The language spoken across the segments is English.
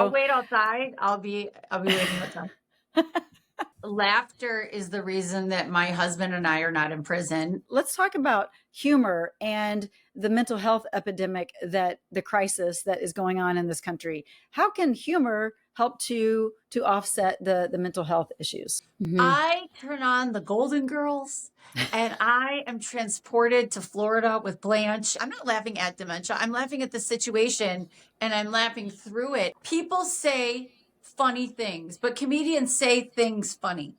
I'll wait outside. I'll be waiting outside. Laughter is the reason that my husband and I are not in prison. Let's talk about humor and the mental health epidemic, that the crisis that is going on in this country. How can humor help to offset the mental health issues? I turn on the Golden Girls and I am transported to Florida with Blanche. I'm not laughing at dementia. I'm laughing at the situation and I'm laughing through it. People say funny things, but comedians say things funny.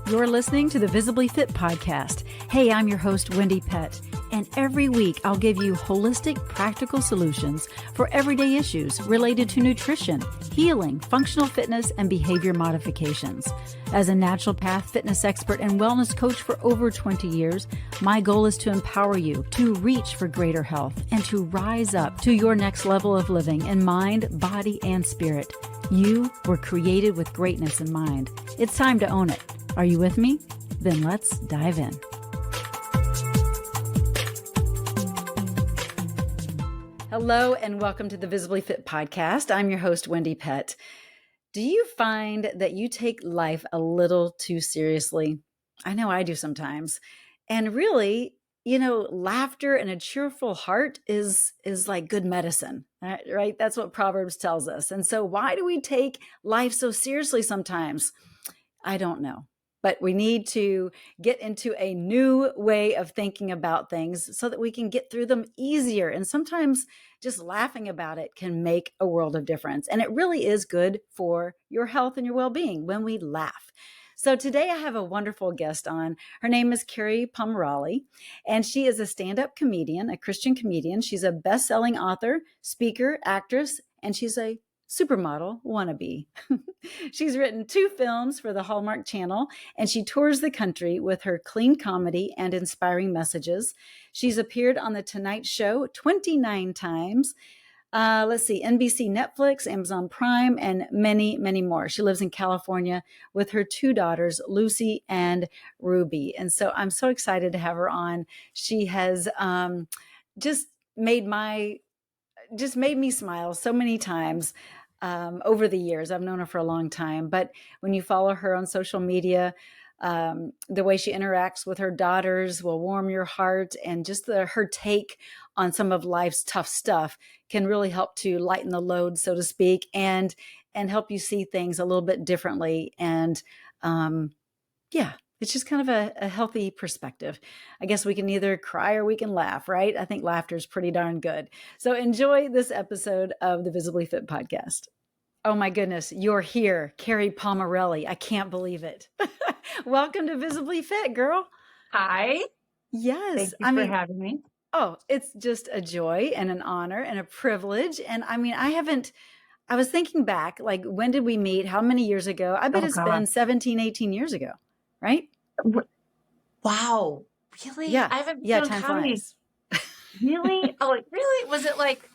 You're listening to the Visibly Fit podcast. Hey, I'm your host, Wendie Pett. And every week, I'll give you holistic, practical solutions for everyday issues related to nutrition, healing, functional fitness, and behavior modifications. As a naturopath, fitness expert, and wellness coach for over 20 years, my goal is to empower you to reach for greater health and to rise up to your next level of living in mind, body, and spirit. You were created with greatness in mind. It's time to own it. Are you with me? Then let's dive in. Hello and welcome to the Visibly Fit podcast. I'm your host, Wendie Pett. Do you find that you take life a little too seriously? I know I do sometimes. And really, laughter and a cheerful heart is like good medicine, right? That's what Proverbs tells us. And so why do we take life so seriously sometimes? I don't know. But we need to get into a new way of thinking about things so that we can get through them easier. And sometimes just laughing about it can make a world of difference. And it really is good for your health and your well-being when we laugh. So today I have a wonderful guest on. Her name is Kerri Pomarolli, and she is a stand-up comedian, a Christian comedian. She's a best-selling author, speaker, actress, and she's a supermodel wannabe. She's written 2 films for the Hallmark Channel, and she tours the country with her clean comedy and inspiring messages. She's appeared on The Tonight Show 29 times. NBC, Netflix, Amazon Prime, and many, many more. She lives in California with her 2 daughters, Lucy and Ruby. And so I'm so excited to have her on. She has just made me smile so many times over the years. I've known her for a long time, but when you follow her on social media, the way she interacts with her daughters will warm your heart, and just her take on some of life's tough stuff can really help to lighten the load, so to speak, and help you see things a little bit differently. And it's just kind of a healthy perspective. I guess we can either cry or we can laugh, right? I think laughter is pretty darn good. So enjoy this episode of the Visibly Fit podcast. Oh my goodness, you're here, Kerri Pomarolli. I can't believe it. Welcome to Visibly Fit, girl. Hi. Yes. Thank you for having me. Oh, it's just a joy and an honor and a privilege. And I was thinking back, like, when did we meet? How many years ago? I bet it's been 17, 18 years ago, right? Wow. Really? Yeah. I haven't done comedy. Flies. Really? Oh, really? Was it like,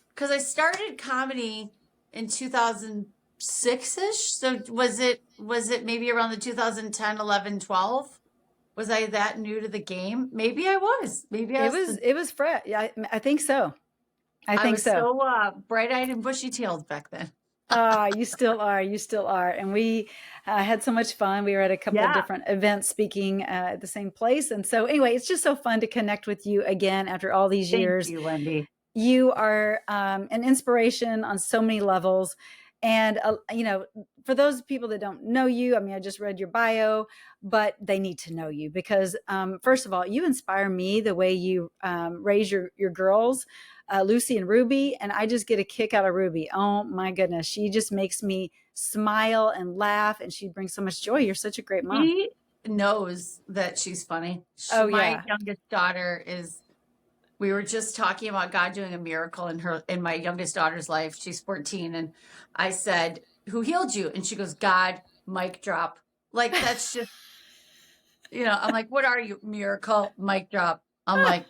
because I started comedy in 2006-ish. So was it maybe around the 2010, 11, 12? Was I that new to the game? Maybe I was. It was fresh. Yeah, I think so. I was so bright-eyed and bushy-tailed back then. You still are. And we had so much fun. We were at a couple of different events speaking at the same place. And so anyway, it's just so fun to connect with you again after all these years. Thank you, Wendie. You are an inspiration on so many levels. And, for those people that don't know you, I just read your bio, but they need to know you because, first of all, you inspire me the way you raise your girls, Lucy and Ruby. And I just get a kick out of Ruby. Oh my goodness. She just makes me smile and laugh, and she brings so much joy. You're such a great mom. She knows that she's funny. My youngest daughter we were just talking about God doing a miracle in my youngest daughter's life. She's 14. And I said, who healed you? And she goes, God, mic drop. Like, that's just, I'm like, what are you? Miracle, mic drop. I'm like,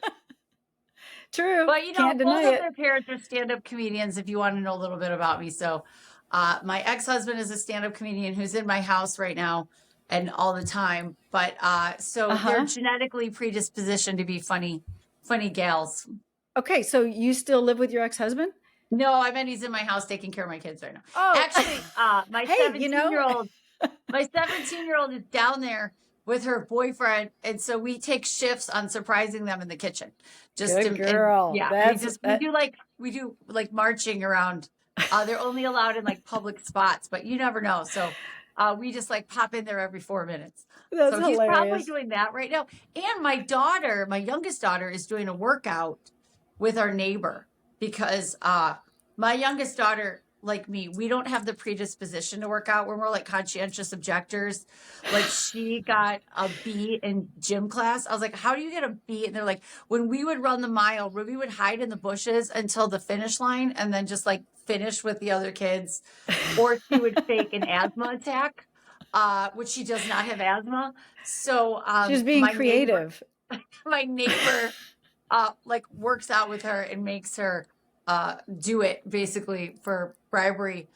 true. But both of my parents are stand-up comedians, if you want to know a little bit about me. So my ex-husband is a stand-up comedian who's in my house right now and all the time. But they're genetically predispositioned to be funny gals. Okay, so you still live with your ex-husband? No, I meant he's in my house taking care of my kids right now. Oh, actually, my hey, 17-year-old, my 17-year-old is down there with her boyfriend, and so we take shifts on surprising them in the kitchen. Good girl. We do like marching around. They're only allowed in like public spots, but you never know. So we just like pop in there every 4 minutes. That's so he's hilarious. probably doing that right now. And my youngest daughter, is doing a workout with our neighbor because my youngest daughter, like me, we don't have the predisposition to work out. We're more like conscientious objectors. Like she got a B in gym class. I was like, how do you get a B? And they're like, when we would run the mile, Ruby would hide in the bushes until the finish line and then just like finish with the other kids. Or she would fake an asthma attack, which she does not have asthma. So she's being creative. My neighbor like works out with her and makes her do it basically for bribery.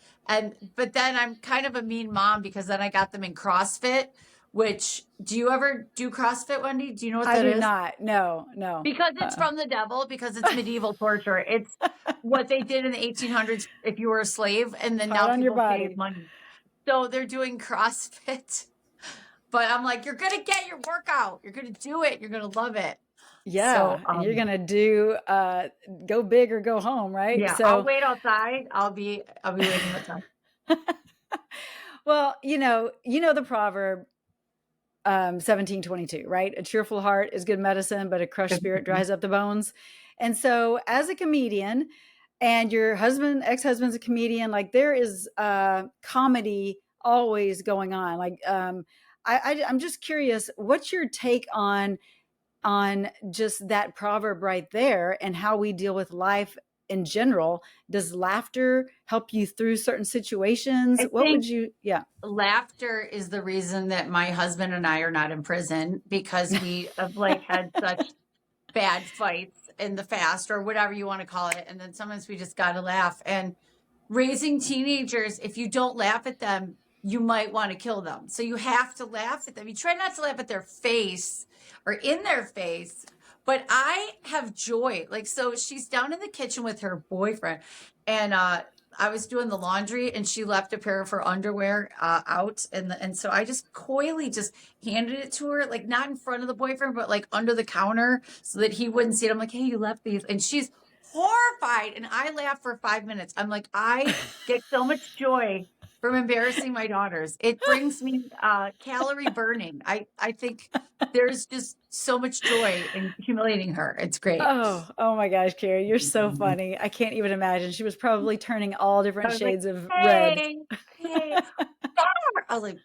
But then I'm kind of a mean mom because then I got them in CrossFit, which do you ever do CrossFit, Wendie? Do you know what that is? I do not. No. Because it's from the devil, because it's medieval torture. It's what they did in the 1800s if you were a slave, and then now people save money. So they're doing CrossFit. But I'm like, you're going to get your workout. You're going to do it. You're going to love it. Yeah, so, and you're gonna do go big or go home, right? Yeah, so I'll wait outside. I'll be waiting outside. Well, you know the proverb 17:22, right? A cheerful heart is good medicine, but a crushed spirit dries up the bones. And so, as a comedian, and your ex-husband's a comedian, like there is comedy always going on. Like I'm just curious, what's your take on just that proverb right there and how we deal with life in general? Does laughter help you through certain situations? Laughter is the reason that my husband and I are not in prison, because we have like had such bad fights in the past, or whatever you want to call it. And then sometimes we just got to laugh. And raising teenagers, if you don't laugh at them, you might want to kill them. So you have to laugh at them. You try not to laugh at their face or in their face, but I have joy. Like, so she's down in the kitchen with her boyfriend, and I was doing the laundry, and she left a pair of her underwear out, and so I just coyly just handed it to her, like not in front of the boyfriend, but like under the counter so that he wouldn't see it. I'm like, hey, you left these, and she's horrified, and I laugh for 5 minutes. I'm like, I get so much joy from embarrassing my daughters. It brings me calorie burning. I think there's just so much joy in humiliating her. It's great. Oh my gosh, Kerri, you're so funny. I can't even imagine. She was probably turning all different shades of red. Hey. I was like,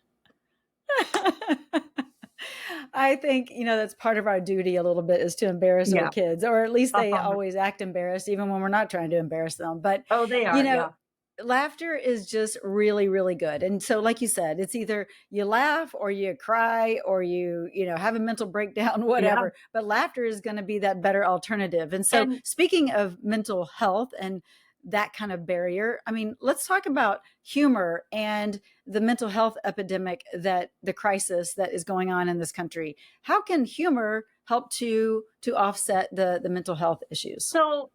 I think, that's part of our duty a little bit, is to embarrass our kids, or at least they always act embarrassed, even when we're not trying to embarrass them. But they are, laughter is just really, really good. And so, like you said, it's either you laugh or you cry or you have a mental breakdown, whatever. Yeah. But laughter is going to be that better alternative. And so, speaking of mental health and that kind of barrier, I mean, let's talk about humor and the mental health epidemic, that the crisis that is going on in this country. How can humor help to offset the mental health issues? So,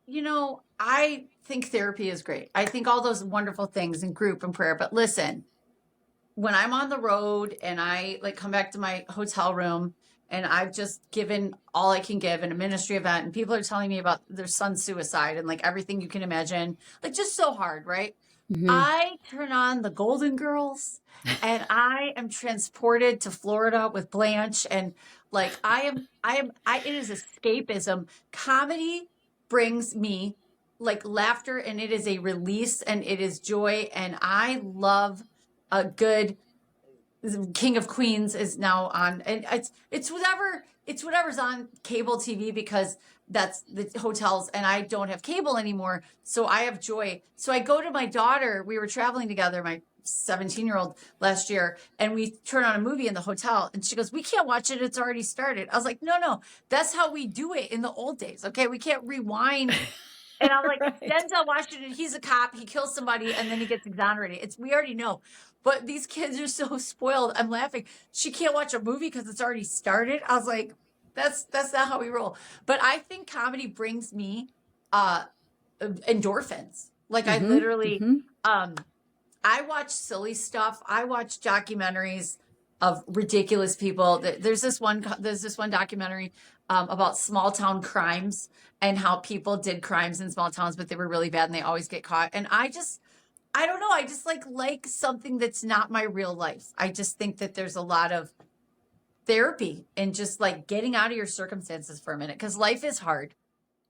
I think therapy is great. I think all those wonderful things in group and prayer. But listen, when I'm on the road and I like come back to my hotel room and I've just given all I can give in a ministry event, and people are telling me about their son's suicide and like everything you can imagine, like just so hard, right? Mm-hmm. I turn on the Golden Girls and I am transported to Florida with Blanche, and like it is escapism. Comedy brings me like laughter, and it is a release, and it is joy, and I love a good King of Queens is now on, and it's whatever's on cable TV, because that's the hotels, and I don't have cable anymore, so I have joy. So I go to my daughter, we were traveling together, my 17-year-old last year, and we turn on a movie in the hotel, and she goes, we can't watch it, it's already started. I was like, no, that's how we do it in the old days, okay? We can't rewind. And I'm like, right. Denzel Washington, he's a cop, he kills somebody, and then he gets exonerated. We already know. But these kids are so spoiled. I'm laughing. She can't watch a movie because it's already started. I was like, that's not how we roll. But I think comedy brings me endorphins. Like I literally, I watch silly stuff. I watch documentaries of ridiculous people. There's this one documentary about small town crimes and how people did crimes in small towns, but they were really bad and they always get caught. And I don't know. I just like something that's not my real life. I just think that there's a lot of therapy and just like getting out of your circumstances for a minute because life is hard.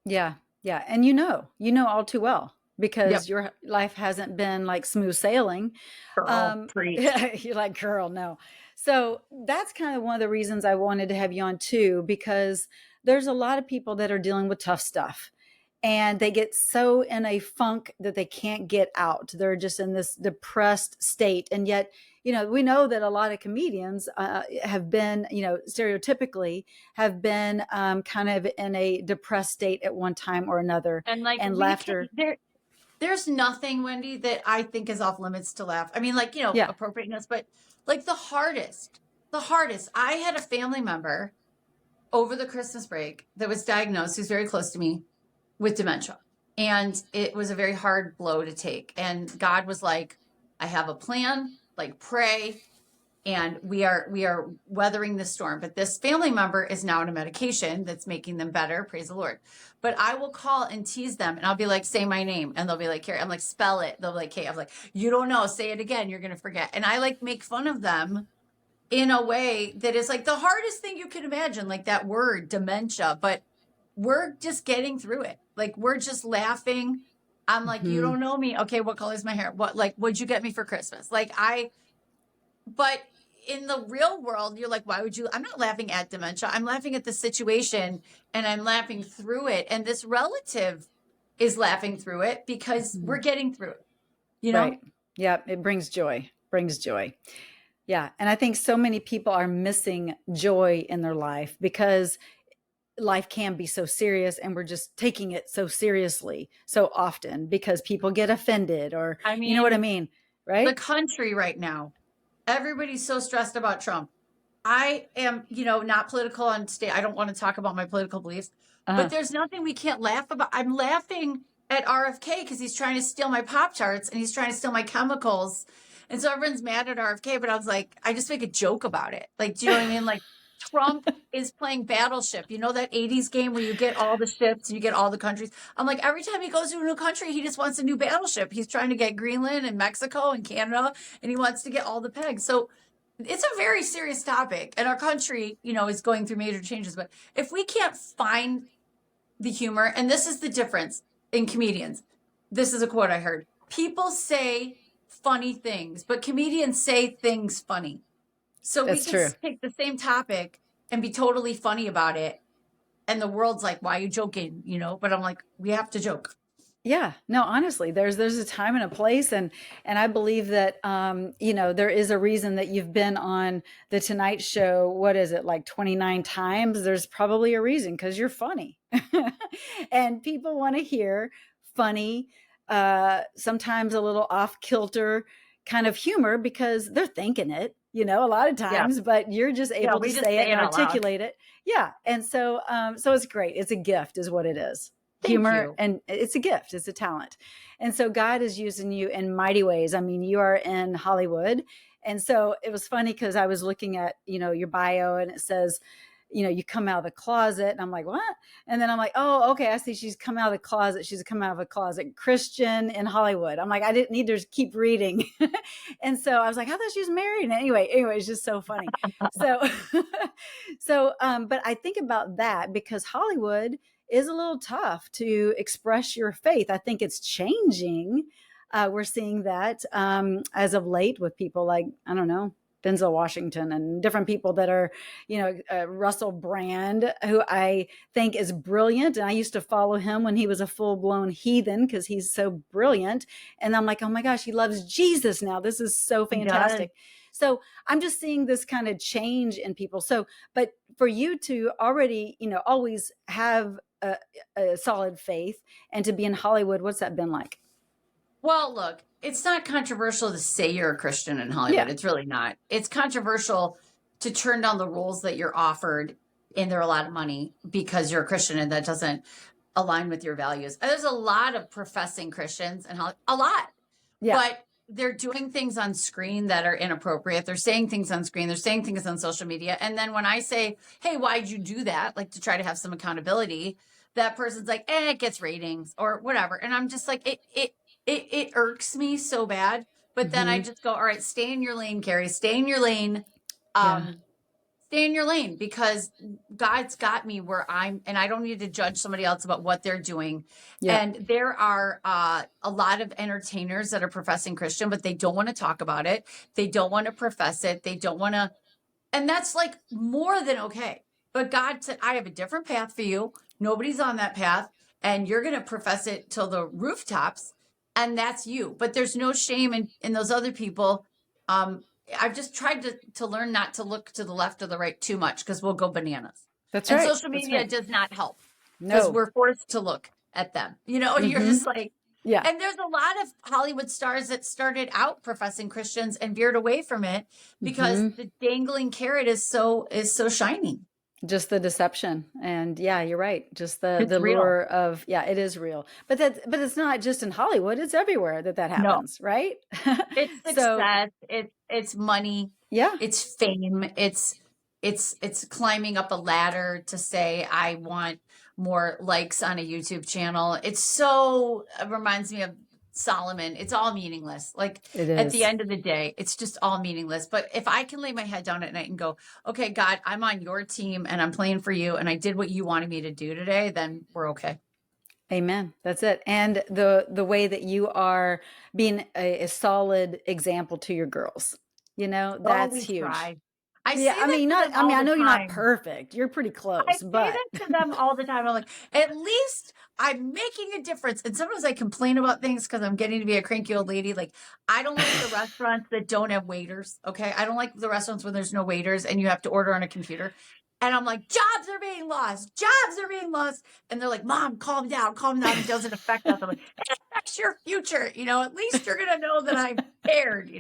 Yeah. Yeah. And you know all too well because your life hasn't been like smooth sailing. Girl, preach. You're like, girl, no. So that's kind of one of the reasons I wanted to have you on too, because there's a lot of people that are dealing with tough stuff and they get so in a funk that they can't get out. They're just in this depressed state. And yet, we know that a lot of comedians have been, stereotypically have been kind of in a depressed state at one time or another. And laughter. There's nothing, Wendie, that I think is off limits to laugh. I mean, appropriateness, but like the hardest. I had a family member over the Christmas break that was diagnosed, who's very close to me, with dementia. And it was a very hard blow to take. And God was like, I have a plan, like pray. And we are weathering the storm. But this family member is now on a medication that's making them better. Praise the Lord. But I will call and tease them. And I'll be like, say my name. And they'll be like, Kerri. I'm like, spell it. They'll be like, Kay. I'm like, you don't know. Say it again. You're going to forget. And I like make fun of them in a way that is like the hardest thing you can imagine. Like that word, dementia. But we're just getting through it. Like we're just laughing. I'm like, you don't know me. Okay, what color is my hair? What'd you get me for Christmas? But in the real world, you're like, why would you? I'm not laughing at dementia. I'm laughing at the situation and I'm laughing through it. And this relative is laughing through it because we're getting through it. Right. Yeah. It brings joy. Yeah. And I think so many people are missing joy in their life because life can be so serious and we're just taking it so seriously so often because people get offended or, you know what I mean? Right. The country right now. Everybody's so stressed about Trump. I am, not political on state. I don't want to talk about my political beliefs, but there's nothing we can't laugh about. I'm laughing at RFK because he's trying to steal my Pop-Tarts and he's trying to steal my chemicals. And so everyone's mad at RFK, but I was like, I just make a joke about it. Like, do you know what I mean? Like Trump is playing Battleship. You know that 80s game where you get all the ships and you get all the countries? I'm like, every time he goes to a new country, he just wants a new battleship. He's trying to get Greenland and Mexico and Canada, and he wants to get all the pegs. So it's a very serious topic. And our country, is going through major changes. But if we can't find the humor, and this is the difference in comedians. This is a quote I heard. People say funny things, but comedians say things funny. So we can take the same topic and be totally funny about it. And the world's like, why are you joking? But I'm like, we have to joke. Yeah, no, honestly, there's a time and a place. And I believe that, there is a reason that you've been on the Tonight Show. What is it, like 29 times? There's probably a reason because you're funny and people want to hear funny, sometimes a little off kilter kind of humor because they're thinking it. A lot of times, but you're just able to say it and articulate it. Yeah. And so it's great. It's a gift is what it is. Humor. And it's a gift. It's a talent. And so God is using you in mighty ways. I mean, you are in Hollywood. And so it was funny because I was looking at, your bio and it says, you come out of the closet. And I'm like, what? And then I'm like, oh, okay. I see she's come out of the closet. She's come out of a closet Christian in Hollywood. I'm like, I didn't need to keep reading. And so I was like, I thought she was married. And anyway, it's just so funny. But I think about that because Hollywood is a little tough to express your faith. I think it's changing. We're seeing that as of late with people like, I don't know, Denzel Washington and different people that are, Russell Brand, who I think is brilliant. And I used to follow him when he was a full-blown heathen because he's so brilliant. And I'm like, oh my gosh, he loves Jesus now. This is so fantastic. So I'm just seeing this kind of change in people. So, but for you to already, always have a solid faith and to be in Hollywood, what's that been like? Well, look, it's not controversial to say you're a Christian in Hollywood. Yeah. It's really not. It's controversial to turn down the roles that you're offered and they're a lot of money because you're a Christian and that doesn't. align with your values. There's a lot of professing Christians and a lot, Yeah. but they're doing things on screen that are inappropriate. They're saying things on screen. They're saying things on social media. And then when I say, hey, why'd you do that? Like to try to have some accountability, that person's like, it gets ratings or whatever. And I'm just like, it irks me so bad. But then I just go, all right, stay in your lane, Kerri, stay in your lane. Stay in your lane, because God's got me where and I don't need to judge somebody else about what they're doing. Yeah. And there are a lot of entertainers that are professing Christian, but they don't want to talk about it. They don't want to profess it. They don't want to. And that's like more than okay. But God said, I have a different path for you. Nobody's on that path. And you're going to profess it till the rooftops. And that's you. But there's no shame in those other people. I've just tried to learn not to look to the left or the right too much, because we'll go bananas. That's and right. Social media does not help, No. because we're forced to look at them. You're just like, yeah. And there's a lot of Hollywood stars that started out professing Christians and veered away from it because the dangling carrot is so shiny. Just the deception. And yeah, you're right. Just the real. lure of, it is real. But it's not just in Hollywood. It's everywhere that happens, right? It's success. It's money. Yeah. It's fame. It's climbing up a ladder to say, I want more likes on a YouTube channel. It reminds me of Solomon. It's all meaningless. Like at the end of the day, it's just all meaningless. But if I can lay my head down at night and go, okay, God, I'm on your team and I'm playing for you and I did what you wanted me to do today, then we're okay. Amen. That's it. And the way that you are being a solid example to your girls, that's huge. Try. I know you're not perfect. You're pretty close. I say that to them all the time. I'm like, at least I'm making a difference. And sometimes I complain about things because I'm getting to be a cranky old lady. Like, I don't like the restaurants that don't have waiters. Okay. I don't like the restaurants when there's no waiters and you have to order on a computer. And I'm like, jobs are being lost. Jobs are being lost. And they're like, Mom, calm down. Calm down. It doesn't affect us. I'm like, it affects your future. At least you're going to know that I'm cared,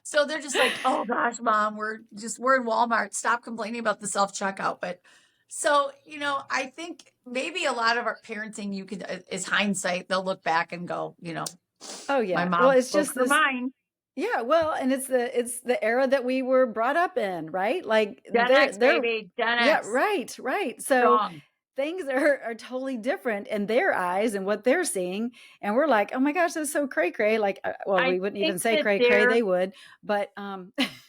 So they're just like, oh gosh, Mom, we're in Walmart. Stop complaining about the self-checkout. But so, I think maybe a lot of our parenting is hindsight. They'll look back and go, oh yeah. My mom it's just mine. Yeah, well, and it's the era that we were brought up in, right? Like Gen X, baby. Gen X. Yeah, right. So things are totally different in their eyes and what they're seeing, and we're like, oh my gosh, that's so cray cray. Like, we wouldn't even say cray cray. They would, but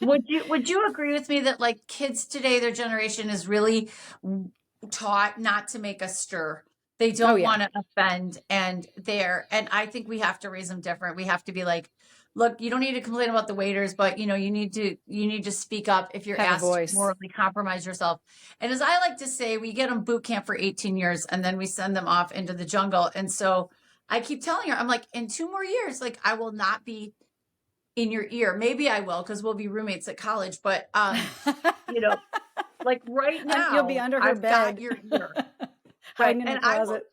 would you agree with me that like kids today, their generation is really taught not to make a stir. They don't want to offend, and I think we have to raise them different. We have to be like, look, you don't need to complain about the waiters, but you need to speak up if you're asked to morally compromise yourself. And as I like to say, we get them boot camp for 18 years and then we send them off into the jungle. And so I keep telling her, I'm like, in 2 more years, like I will not be in your ear. Maybe I will, because we'll be roommates at college. But like right now, you'll be under her I've bed. got your ear. Hiding in the closet.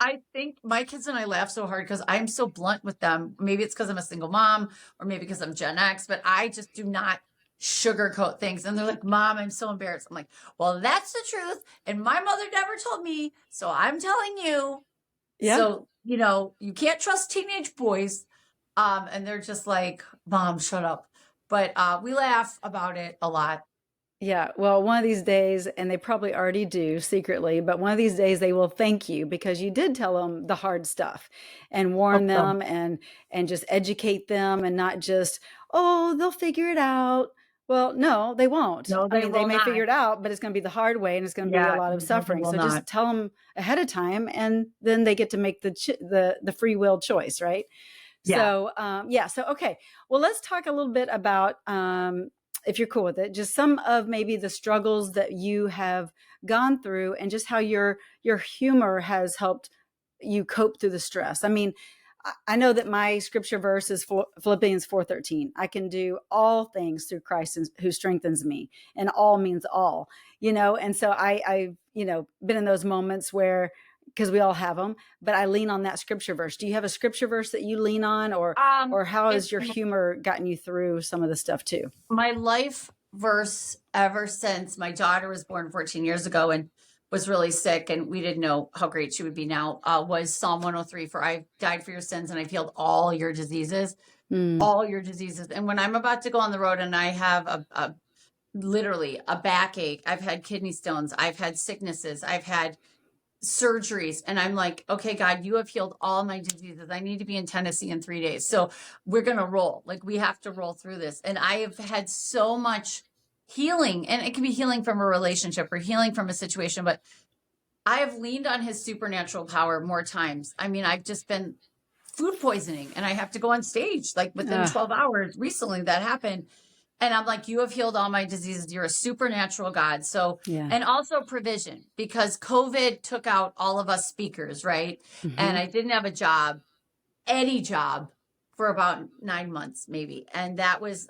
I think my kids and I laugh so hard because I'm so blunt with them. Maybe it's because I'm a single mom or maybe because I'm Gen X, but I just do not sugarcoat things. And they're like, Mom, I'm so embarrassed. I'm like, well, that's the truth. And my mother never told me. So I'm telling you. Yeah. So, you can't trust teenage boys. And they're just like, Mom, shut up. But we laugh about it a lot. Yeah, well, one of these days, and they probably already do secretly, but one of these days they will thank you because you did tell them the hard stuff and warn them and just educate them and not just, oh, they'll figure it out. Well, no, they won't. No, they may figure it out, but it's going to be the hard way and it's going to be a lot of suffering. So just tell them ahead of time and then they get to make the free will choice, right? Yeah. So, okay. Well, let's talk a little bit about if you're cool with it, just some of maybe the struggles that you have gone through and just how your humor has helped you cope through the stress. I mean, I know that my scripture verse is Philippians 4:13. I can do all things through Christ who strengthens me, and all means all, and so I've been in those moments where, because we all have them, but I lean on that scripture verse. Do you have a scripture verse that you lean on, or how has your humor gotten you through some of the stuff too? My life verse ever since my daughter was born 14 years ago, and was really sick and we didn't know how great she would be now, was Psalm 103, for I died for your sins and I've healed all your diseases, all your diseases. And when I'm about to go on the road and I have a literally a backache, I've had kidney stones, I've had sicknesses, I've had surgeries, and I'm like, okay, God, you have healed all my diseases. I need to be in Tennessee in 3 days. So we're going to roll. Like, we have to roll through this. And I have had so much healing, and it can be healing from a relationship or healing from a situation, but I have leaned on his supernatural power more times. I mean, I've just been food poisoning and I have to go on stage like within 12 hours. Recently that happened. And I'm like, you have healed all my diseases. You're a supernatural God. So, and also provision, because COVID took out all of us speakers, right? And I didn't have a job, any job, for about 9 months, maybe. And that was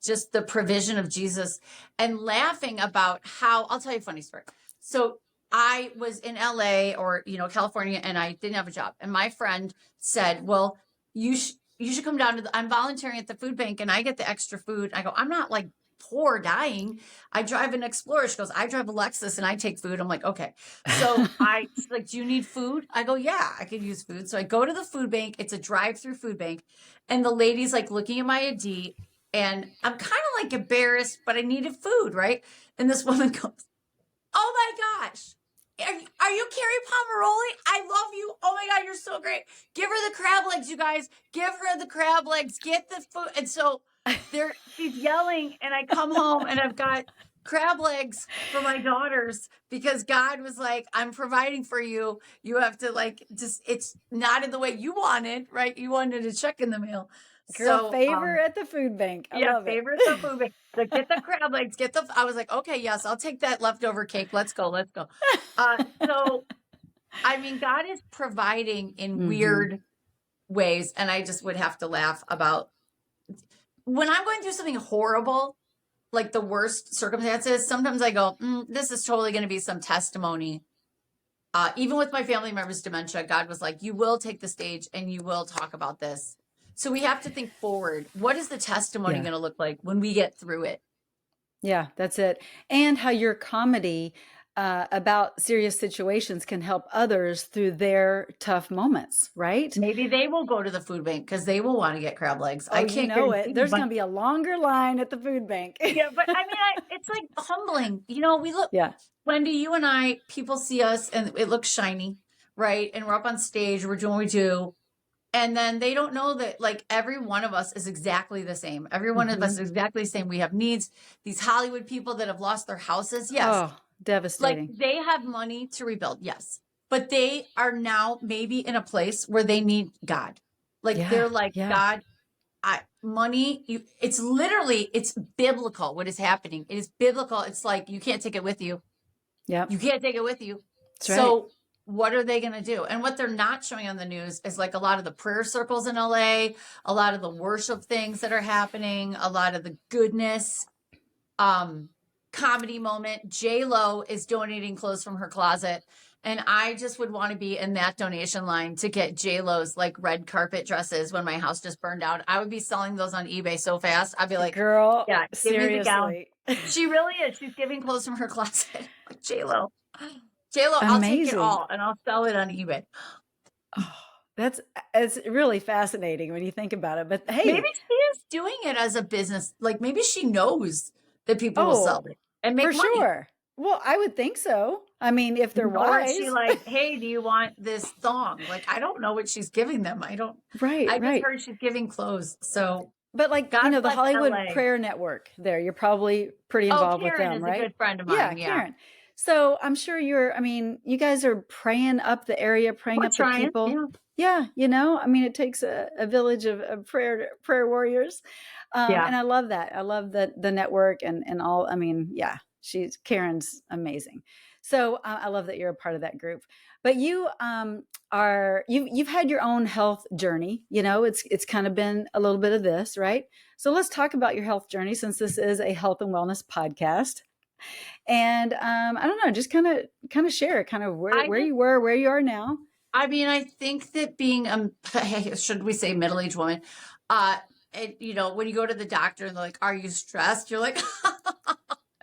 just the provision of Jesus, and laughing about how, I'll tell you a funny story. So I was in LA or, California, and I didn't have a job. And my friend said, well, you should come down to I'm volunteering at the food bank and I get the extra food. I go, I'm not like poor dying. I drive an Explorer. She goes, I drive a Lexus and I take food. I'm like, okay. So she's like, do you need food? I go, yeah, I could use food. So I go to the food bank. It's a drive-through food bank. And the lady's like looking at my ID, and I'm kind of like embarrassed, but I needed food, right? And this woman goes, oh my gosh. Are you Kerri Pomarolli? I love you. Oh my God, you're so great. Give her the crab legs, you guys. Give her the crab legs. Get the food. And so she's yelling, and I come home and I've got crab legs for my daughters, because God was like, I'm providing for you. You have to it's not in the way you wanted, right? You wanted a check in the mail. Girl, favor at the food bank. I love favor at the food bank. So get the crab legs, I was like, okay, yes, I'll take that leftover cake. Let's go. So, I mean, God is providing in weird ways. And I just would have to laugh about when I'm going through something horrible, like the worst circumstances. Sometimes I go, this is totally going to be some testimony. Even with my family members' dementia, God was like, you will take the stage and you will talk about this. So we have to think forward. What is the testimony going to look like when we get through it? Yeah, that's it. And how your comedy about serious situations can help others through their tough moments, right? Maybe they will go to the food bank because they will want to get crab legs. I can't know it. There's going to be a longer line at the food bank. Yeah, but I mean, it's like humbling. We look, Wendie, you and I, people see us and it looks shiny, right? And we're up on stage, we're doing what we do. And then they don't know that like every one of us is exactly the same. Every one of us is exactly the same. We have needs. These Hollywood people that have lost their houses. Yes. Oh, devastating. Like they have money to rebuild. Yes. But they are now maybe in a place where they need God. Like they're like, God, money, it's biblical. What is happening? It is biblical. It's like, you can't take it with you. Yeah. You can't take it with you. That's so right. What are they going to do? And what they're not showing on the news is like a lot of the prayer circles in LA, a lot of the worship things that are happening, a lot of the goodness, comedy moment. J-Lo is donating clothes from her closet. And I just would want to be in that donation line to get J-Lo's like red carpet dresses when my house just burned out. I would be selling those on eBay so fast. I'd be like, girl, yeah, seriously. Give me the gown. She really is. She's giving clothes from her closet. Like J-Lo, I'll take it all and I'll sell it on eBay. Oh, it's really fascinating when you think about it. But hey, maybe she is doing it as a business. Like maybe she knows that people will sell it and make money. For sure. Well, I would think so. I mean, if they're wise. She's like, hey, do you want this thong? Like, I don't know what she's giving them. I don't. Right. I just heard she's giving clothes. So. But like, the Hollywood Prayer Network there, you're probably pretty involved with them, right? Is a good friend of mine. Yeah. Karen. So I'm sure you guys are praying up the area, praying up the people. Yeah. I mean, it takes a village of prayer warriors. And I love that. I love the network and all. I mean, Karen's amazing. So I love that you're a part of that group. But you you've had your own health journey. It's kind of been a little bit of this, right? So let's talk about your health journey, since this is a health and wellness podcast. And I don't know, just kind of share kind of where you were, where you are now. I mean, I think that being should we say middle-aged woman, when you go to the doctor and they're like, "Are you stressed?" You're like,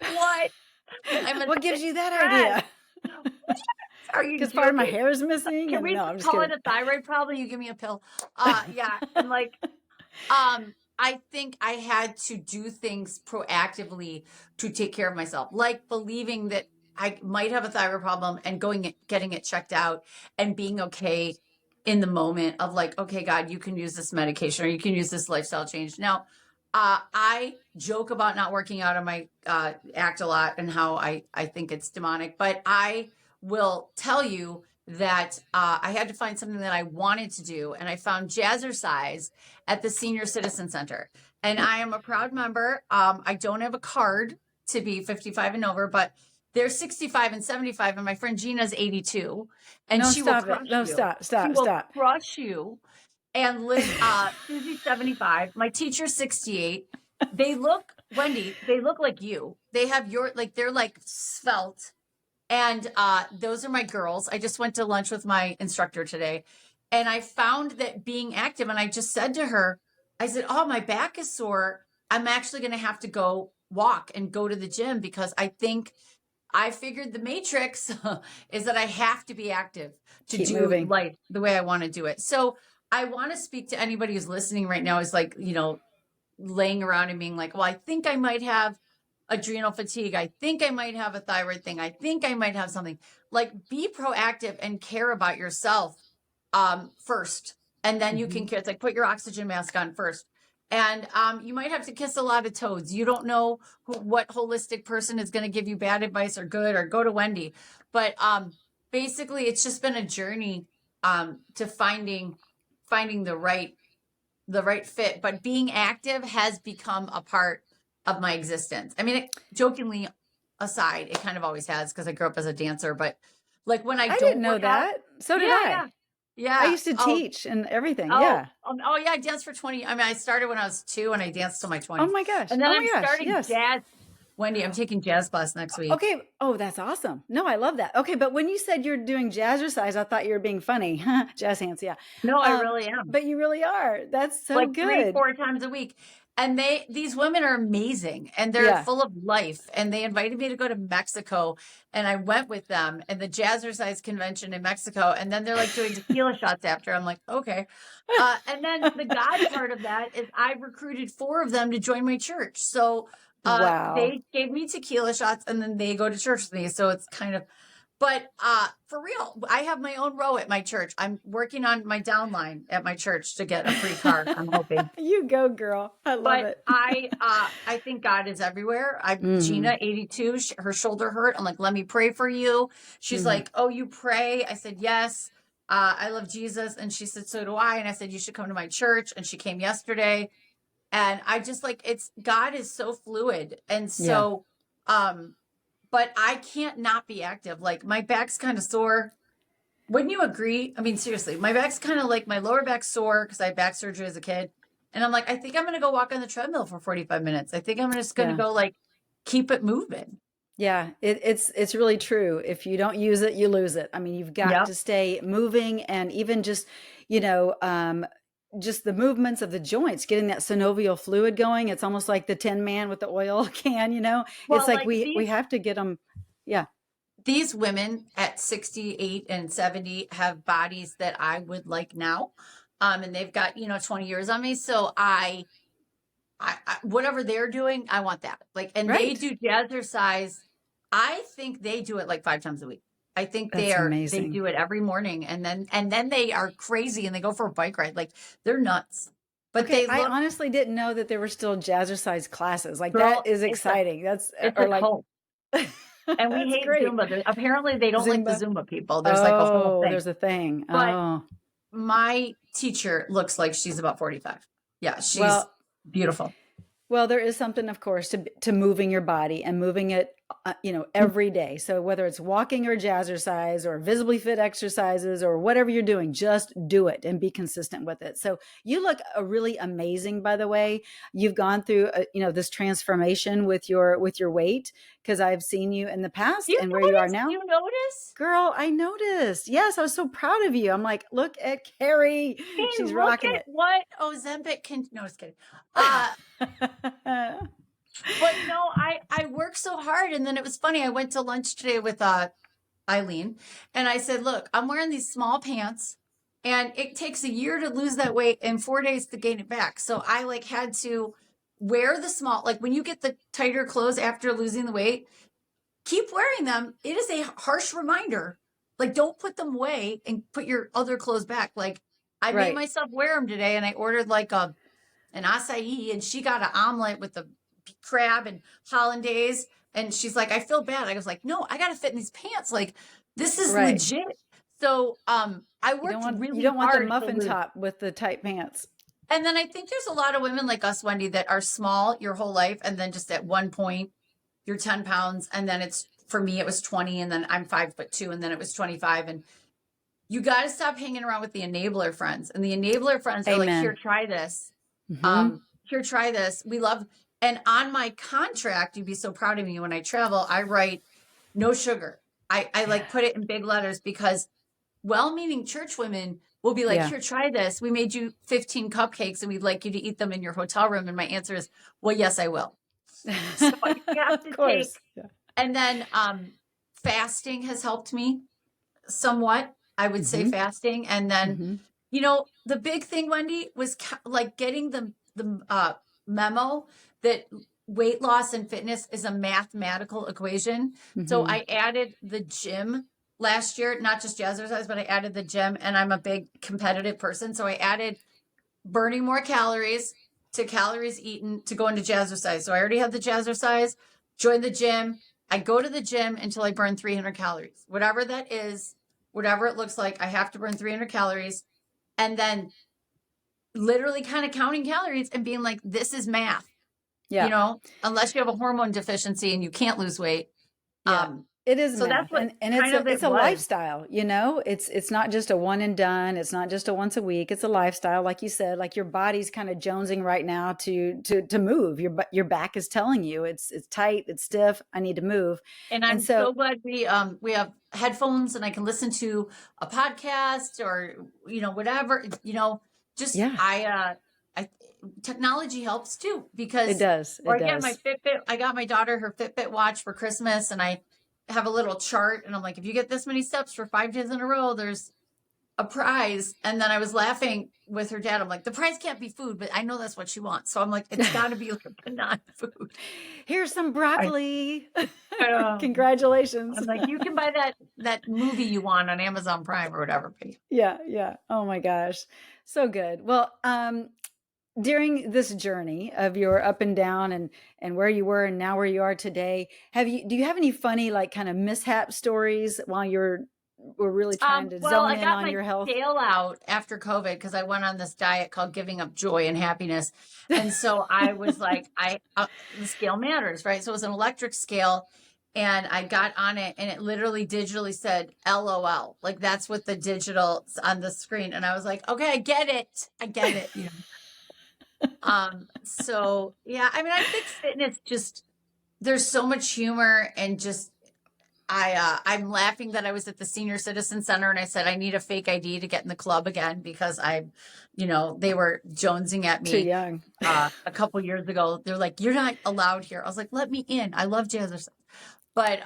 "What? What gives you that idea?" Are you Because part of my joking? hair is missing. Can And we no, just I'm just call kidding. it a thyroid problem? You give me a pill. Yeah. And like, I think I had to do things proactively to take care of myself, like believing that I might have a thyroid problem and getting it checked out and being okay in the moment of like, okay, God, you can use this medication or you can use this lifestyle change. Now, I joke about not working out on my act a lot and how I think it's demonic, but I will tell you that I had to find something that I wanted to do, and I found jazzercise at the Senior Citizen Center. And I am a proud member. I don't have a card to be 55 and over, but they're 65 and 75, and my friend Gina's 82, and No, she will stop it. crush No, you. stop, She stop, will stop. crush you. And Liz, Susie's 75. My teacher's 68. They look, Wendie, they look like you. They have they're like svelte. And those are my girls. I just went to lunch with my instructor today. And I found that being active, and I just said to her, I said, oh, my back is sore. I'm actually going to have to go walk and go to the gym because I think I figured the matrix is that I have to be active to Keep do moving. life the way I want to do it. So I want to speak to anybody who's listening right now is like, laying around and being like, well, I think I might have adrenal fatigue. I think I might have a thyroid thing. I think I might have something. Like, be proactive and care about yourself first. And then you can kiss, like, put your oxygen mask on first. And you might have to kiss a lot of toads. You don't know what holistic person is going to give you bad advice or good, or go to Wendie. But basically, it's just been a journey to finding the right fit. But being active has become a part of my existence. I mean, jokingly aside, it kind of always has because I grew up as a dancer. But like when I I don't didn't know work out, that. So did yeah, I. yeah, yeah. I used to Oh, teach and everything. oh, Yeah. oh, yeah. I danced for 20. I mean, I started when I was 2 and I danced till my 20s. Oh my gosh. And then Oh I'm my gosh. starting Yes. jazz. Wendie, I'm taking jazz class next week. Okay. Oh, that's awesome. No, I love that. Okay. But when you said you're doing jazzercise, I thought you were being funny. Jazz hands. Yeah. No, I really am. But you really are. That's so Like good. 3-4 times a week. And these women are amazing and they're full of life. And they invited me to go to Mexico and I went with them and the Jazzercise convention in Mexico. And then they're like doing tequila shots after. I'm like, okay. And then the God part of that is I recruited 4 of them to join my church. So Wow. they gave me tequila shots and then they go to church with me. So it's kind of, but for real, I have my own row at my church. I'm working on my downline at my church to get a free car. I'm hoping. You go, girl. I love it. I think God is everywhere. Gina, 82, her shoulder hurt. I'm like, let me pray for you. She's like, oh, you pray? I said, yes. I love Jesus. And she said, so do I. And I said, you should come to my church. And she came yesterday. And I just God is so fluid. And so, but I can't not be active. Like my back's kind of sore. Wouldn't you agree? I mean, seriously, my back's kind of like my lower back's sore because I had back surgery as a kid. And I'm like, I think I'm going to go walk on the treadmill for 45 minutes. I think I'm just going to go keep it moving. Yeah, it's really true. If you don't use it, you lose it. I mean, you've got to stay moving and even just, just the movements of the joints, getting that synovial fluid going. It's almost like the Tin Man with the oil can, Well, it's like we have to get them. Yeah. These women at 68 and 70 have bodies that I would like now. And they've got, 20 years on me. So I whatever they're doing, I want that. They do jazzercise. I think they do it like 5 times a week. I think they do it every morning and then they are crazy and they go for a bike ride. Like they're nuts. But I honestly didn't know that there were still jazzercise classes. That is exciting. It's a cult. And we hate Zumba. Apparently they don't like the Zumba people. There's a whole thing. There's a thing. But my teacher looks like she's about 45. Yeah, she's beautiful. Well, there is something, of course, to moving your body and moving it, every day. So whether it's walking or jazzercise or visibly fit exercises or whatever you're doing, just do it and be consistent with it. So you look really amazing, by the way. You've gone through, this transformation with your weight because I've seen you in the past and where you are now. You notice? Girl, I noticed. Yes, I was so proud of you. I'm like, look at Kerri. She's rocking it. What Ozempic can... No, just kidding. But no, I work so hard. And then it was funny. I went to lunch today with Eileen. And I said, look, I'm wearing these small pants and it takes a year to lose that weight and 4 days to gain it back. So I like had to wear the small, like when you get the tighter clothes after losing the weight, keep wearing them. It is a harsh reminder. Like, don't put them away and put your other clothes back. Like, I made myself wear them today, and I ordered like an acai, and she got an omelet with the crab and hollandaise. And she's like, I feel bad. I was like, no, I got to fit in these pants. Like, this is legit. So, I worked really hard. You don't want the muffin top with the tight pants. And then I think there's a lot of women like us, Wendie, that are small your whole life. And then just at one point, you're 10 pounds. And then for me, it was 20. And then I'm 5'2". And then it was 25. And you got to stop hanging around with the enabler friends. And the enabler friends are like, here, try this. Here, try this. We love. And on my contract, you'd be so proud of me when I travel, I write no sugar. I like put it in big letters because well-meaning church women will be like, here, try this. We made you 15 cupcakes and we'd like you to eat them in your hotel room. And my answer is, well, yes, I will. So you have to take. And then fasting has helped me somewhat, I would say fasting. And then, you know, the big thing, Wendie, was like getting the memo that weight loss and fitness is a mathematical equation. So I added the gym last year, not just jazzercise, but I added the gym, and I'm a big competitive person. So I added burning more calories to calories eaten to go into jazzercise. So I already had the jazzercise, joined the gym. I go to the gym until I burn 300 calories, whatever that is, whatever it looks like. I have to burn 300 calories, and then literally kind of counting calories and being like, this is math. You know, unless you have a hormone deficiency and you can't lose weight. It is so math. That's what and it's a lifestyle, you know, it's not just a one and done. It's not just a once a week. It's a lifestyle. Like you said, like your body's kind of jonesing right now to move. Your back is telling you it's tight, it's stiff. I need to move. And I'm so glad we have headphones and I can listen to a podcast or, you know, whatever, you know, just, technology helps too, because it does. Again, my Fitbit, I got my daughter her Fitbit watch for Christmas, and I have a little chart, and I'm like, if you get this many steps for 5 days in a row, there's a prize. And then I was laughing with her dad. I'm like, the prize can't be food, but I know that's what she wants. So I'm like, it's got to be like non-food. Here's some broccoli. Congratulations. I'm like, you can buy that movie you want on Amazon Prime or whatever. Yeah. Oh my gosh. So good. Well, during this journey of your up and down and where you were and now where you are today, do you have any funny, like, kind of mishap stories while we're really trying to zone in on your health? I got my scale out after COVID because I went on this diet called Giving Up Joy and Happiness. And so I was like, the scale matters, right? So it was an electric scale, and I got on it, and it literally digitally said LOL. Like, that's what the digital on the screen. And I was like, okay, I get it. You know? So yeah, I mean, I think fitness just, there's so much humor, and just, I'm laughing that I was at the Senior Citizen Center and I said, I need a fake ID to get in the club again because they were jonesing at me. Too young. A couple years ago. They're like, you're not allowed here. I was like, let me in. I love jazzercise. But,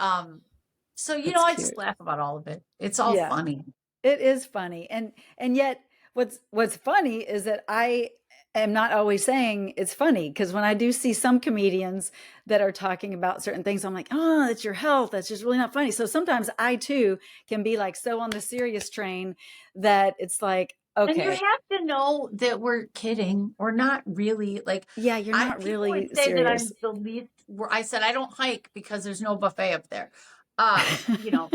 so, you know, I just laugh about all of it. It's all funny. It is funny. And yet what's funny is that I am not always saying it's funny, because when I do see some comedians that are talking about certain things, I'm like, oh, it's your health. That's just really not funny. So sometimes I too can be like so on the serious train that it's like, okay. And you have to know that we're kidding. We're not really like, yeah, you're not really say serious. That I'm the least, I said, I don't hike because there's no buffet up there. You know,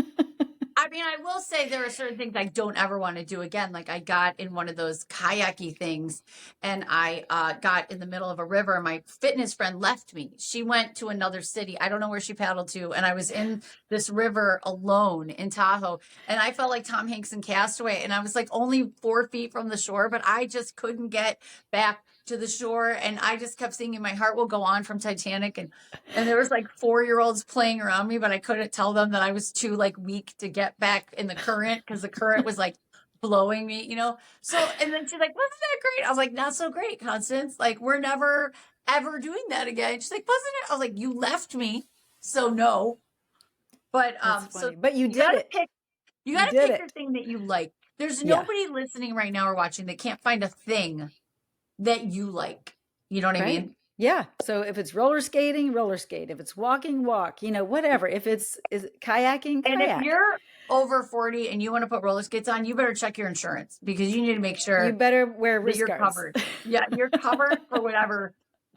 I mean, I will say there are certain things I don't ever want to do again. Like, I got in one of those kayaky things, and I got in the middle of a river. My fitness friend left me. She went to another city. I don't know where she paddled to. And I was in this river alone in Tahoe, and I felt like Tom Hanks in Castaway. And I was like only 4 feet from the shore, but I just couldn't get back to the shore. And I just kept singing My Heart Will Go On from Titanic. And there was like 4-year-olds playing around me, but I couldn't tell them that I was too like weak to get back in the current, because the current was like blowing me, you know? So, and then she's like, wasn't that great? I was like, not so great, Constance. Like, we're never ever doing that again. She's like, wasn't it? I was like, you left me. So no. But That's so funny. But you you did gotta it. pick you You gotta did pick it. your thing that you like. There's Yeah. nobody listening right now or watching that can't find a thing that you like. You know what I Right. mean? Yeah. So if it's roller skating, roller skate. If it's walking, walk. Whatever. If it's is kayaking, And if kayak. you're over 40 and you want to put roller skates on, you better check your insurance because you need to make You sure better wear that wrist you're guards. covered. Yeah, you're covered for whatever.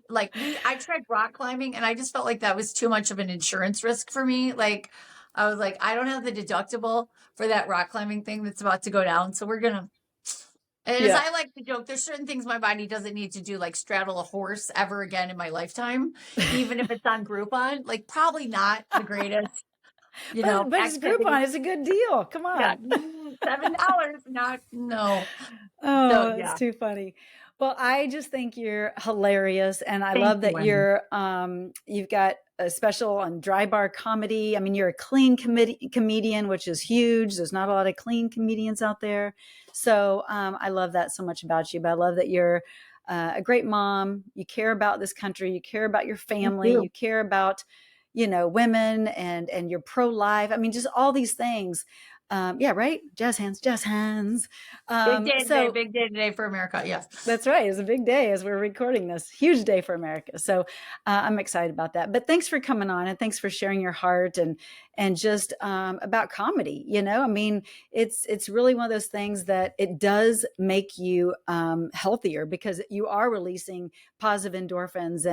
Like I tried rock climbing and I just felt like that was too much of an insurance risk for me. Like I was like, I don't have the deductible for that rock climbing thing that's about to go down. So we're gonna and as Yeah. I like to joke, there's certain things my body doesn't need to do, like straddle a horse ever again in my lifetime, even if it's on Groupon. Like probably not the greatest, But it's activity. Groupon. It's a good deal. Come Yeah, on. $7, not no. So Oh, it's yeah, too funny. Well, I just think you're hilarious, and I thank love you, that Wendy. you've got a special on dry bar comedy. I mean, you're a clean comedian, which is huge. There's not a lot of clean comedians out there, so I love that so much about you. But I love that you're a great mom. You care about this country. You care about your Thank family. you. You care about women, and you're pro-life. I mean, just all these things. Yeah, right. Jazz hands, jazz hands. Big day today, So big day today for America. Yes. that's right. It's a big day as we're recording this. Huge day for America. So I'm excited about that. But thanks for coming on, and thanks for sharing your heart and just about comedy. I mean, it's really one of those things that it does make you healthier because you are releasing positive endorphins,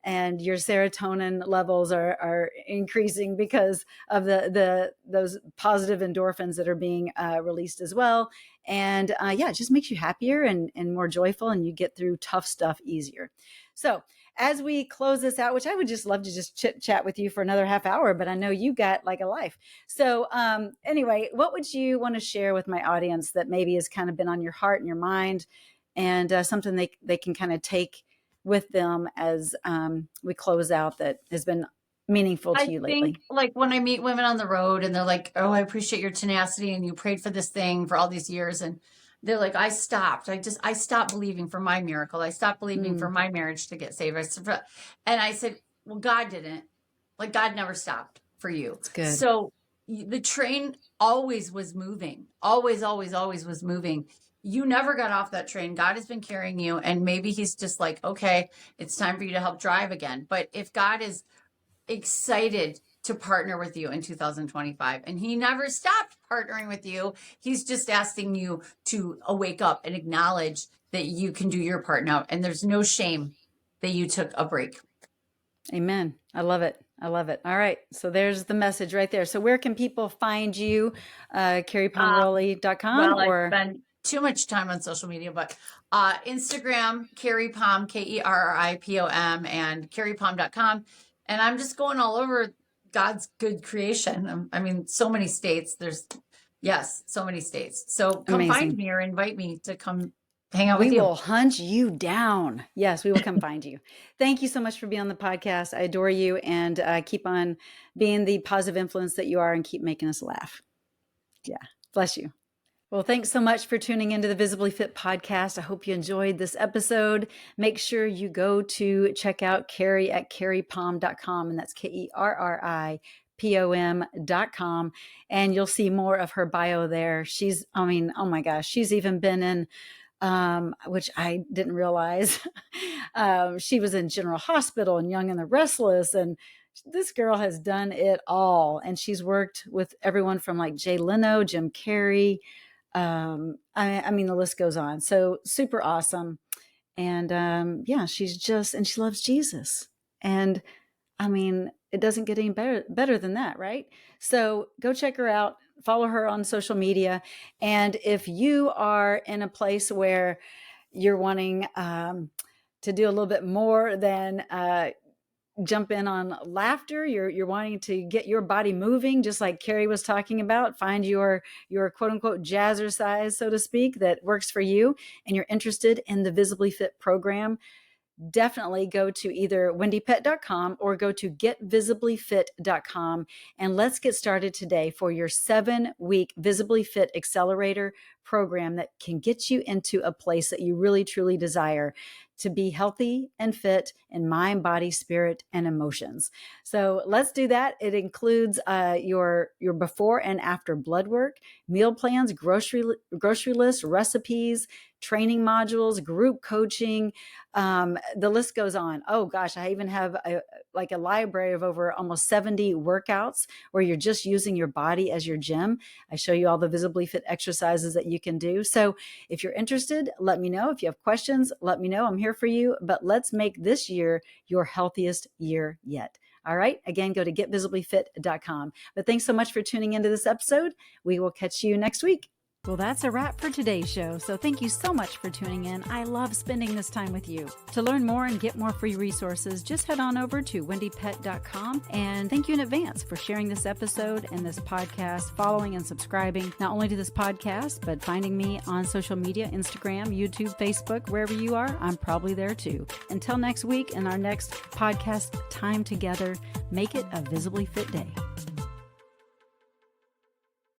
and your serotonin levels are increasing because of the those positive endorphins that are being released as well. And yeah, it just makes you happier and more joyful, and you get through tough stuff easier. So as we close this out, which I would just love to just chit chat with you for another half hour, but I know you got like a life. So anyway, what would you want to share with my audience that maybe has kind of been on your heart and your mind, and something they can kind of take with them as we close out that has been meaningful to I you think lately? like when I meet women on the road and they're like, "Oh, I appreciate your tenacity and you prayed for this thing for all these years." And they're like, "I stopped. I stopped believing for my miracle. I stopped believing for Mm, my marriage to get saved." And I said, "Well, God didn't. Like God never stopped for you." that's good. So the train always was moving. Always, always, always was moving. You never got off that train. God has been carrying you and maybe he's just like, "Okay, it's time for you to help drive again." But if God is excited to partner with you in 2025 and he never stopped partnering with you, he's just asking you to wake up and acknowledge that you can do your part now and there's no shame that you took a break. Amen. I love it. I love it. All right. So there's the message right there. So where can people find you? KerriPomarolli.com Well, I or spend too much time on social media, but Instagram, Kerri Pom, KerriPom, and kerripom.com. And I'm just going all over God's good creation. I mean, so many states. Yes, so many states. So come find amazing. me or invite me to come hang out We with you. will hunt you down. Yes, we will come find you. Thank you so much for being on the podcast. I adore you, and keep on being the positive influence that you are, and keep making us laugh. Yeah. Bless you. Well, thanks so much for tuning into the Visibly Fit podcast. I hope you enjoyed this episode. Make sure you go to check out Kerri at kerripom.com, and that's KerriPom.com. And you'll see more of her bio there. I mean, oh my gosh, she's even been in, which I didn't realize. She was in General Hospital and Young and the Restless, and this girl has done it all. And she's worked with everyone from like Jay Leno, Jim Carrey. I mean, the list goes on. So super awesome. And yeah, she loves Jesus. And I mean, it doesn't get any better than that, right? So go check her out, follow her on social media. And if you are in a place where you're wanting to do a little bit more than jump in on laughter, you're wanting to get your body moving, just like Kerri was talking about, find your quote unquote jazzercise, so to speak, that works for you, and you're interested in the Visibly Fit program, definitely go to either wendiepett.com or go to getvisiblyfit.com, and let's get started today for your 7-week Visibly Fit Accelerator program that can get you into a place that you really truly desire to be healthy and fit in mind, body, spirit, and emotions. So let's do that. It includes your before and after blood work, meal plans, grocery lists, recipes, training modules, group coaching. The list goes on. Oh gosh, I even have a library of over almost 70 workouts where you're just using your body as your gym. I show you all the Visibly Fit exercises that you can do. So if you're interested, let me know. If you have questions, let me know. I'm here for you. But let's make this year your healthiest year yet. All right. Again, go to getvisiblyfit.com. But thanks so much for tuning into this episode. We will catch you next week. Well, that's a wrap for today's show. So thank you so much for tuning in. I love spending this time with you. To learn more and get more free resources, just head on over to wendiepett.com. And thank you in advance for sharing this episode and this podcast, following and subscribing, not only to this podcast, but finding me on social media, Instagram, YouTube, Facebook, wherever you are, I'm probably there too. Until next week and our next podcast time together, make it a Visibly Fit day.